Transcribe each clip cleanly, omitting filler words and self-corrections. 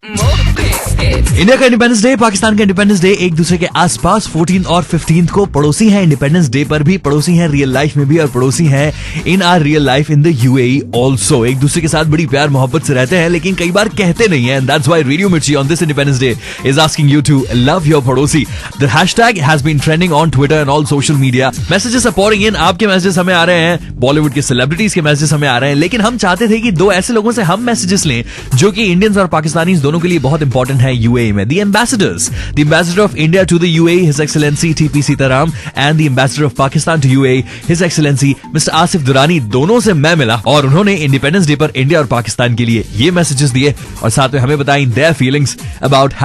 India का independence day, Pakistan का independence day एक दूसरे के आसपास 14 और 15 को पड़ोसी हैं। इंडिपेंडेंस डे पर भी पड़ोसी हैं, रियल लाइफ में भी, और पड़ोसी हैं इन are real life in the UAE also. एक दूसरे के साथ बड़ी प्यार मोहब्बत से रहते हैं, लेकिन कई बार कहते नहीं है। That's why Radio Mirchi on this Independence Day is asking you to love your पड़ोसी। The hashtag has been trending on Twitter and all social media. Messages are pouring in, आपके मैसेजेस हमें आ रहे हैं, बॉलीवुड के सेलिब्रिटीज के मैसेजेस हमें आ रहे हैं, लेकिन हम चाहते थे कि दो ऐसे लोगों से हम मैसेजेस लें जो कि इंडियंस और पाकिस्तानीज दोनों के लिए बहुत इंपॉर्टेंट है यूएई में। The ambassador of India to the UAE, His Excellency TP Sitaram, and the ambassador of Pakistan to UAE, His Excellency Mr. Asif Durrani, दोनों से मैं मिला और उन्होंने इंडिपेंडेंस डे पर इंडिया और पाकिस्तान के लिए ये मैसेजेस दिए और साथ में हमें बताएं their feelings about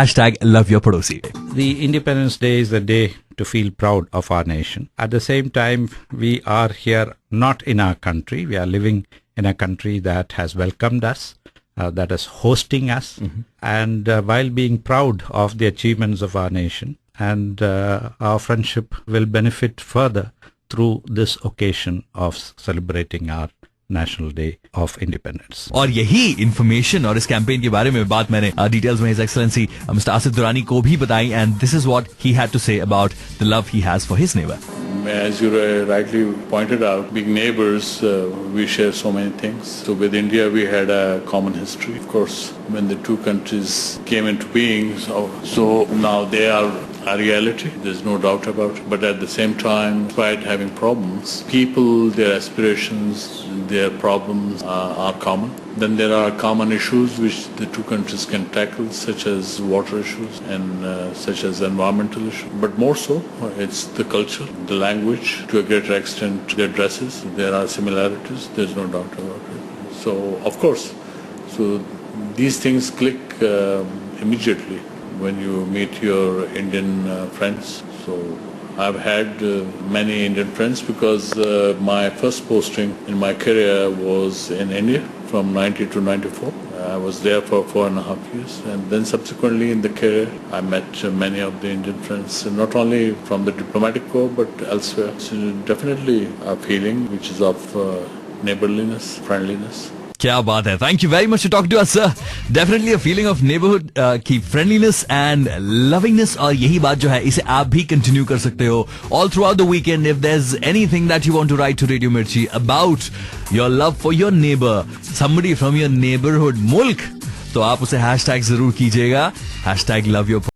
#LoveYourPadosi. The Independence Day is a day to feel proud of our nation. At the same time, we are here not in our country. We are living in a country that has welcomed us, that is hosting us, and while being proud of the achievements of our nation, and our friendship will benefit further through this occasion of celebrating our National Day of Independence. और यही information और इस campaign के बारे में बात मैंने details में his excellency mister Asif Durrani को भी बताई, and this is what he had to say about the love he has for his neighbour. As you rightly pointed out, being neighbors, we share so many things. So with India, we had a common history. Of course, when the two countries came into being, so now they are a reality. There's no doubt about it. But at the same time, despite having problems, people, their aspirations, their problems are common. Then there are common issues which the two countries can tackle, such as water issues and such as environmental issues. But more so, it's the culture, the language, to a greater extent, their dresses. There are similarities. There's no doubt about it. So, of course, these things click immediately when you meet your Indian friends. So I've had many Indian friends because my first posting in my career was in India from 90 to 94. I was there for 4.5 years, and then subsequently in the career I met many of the Indian friends, not only from the diplomatic corps but elsewhere. So definitely a feeling which is of neighborliness, friendliness. क्या बात है. Thank you very much to talk to us sir. Definitely a feeling of neighbourhood की friendliness and lovingness, और यही बात जो है इसे आप भी कंटिन्यू कर सकते हो all throughout the weekend. If there is anything that you want to write to Radio Mirchi about your love for your neighbour, somebody from your neighbourhood मुल्क, तो आप उसे हैशटैग जरूर कीजिएगा, #LoveYourPadosi.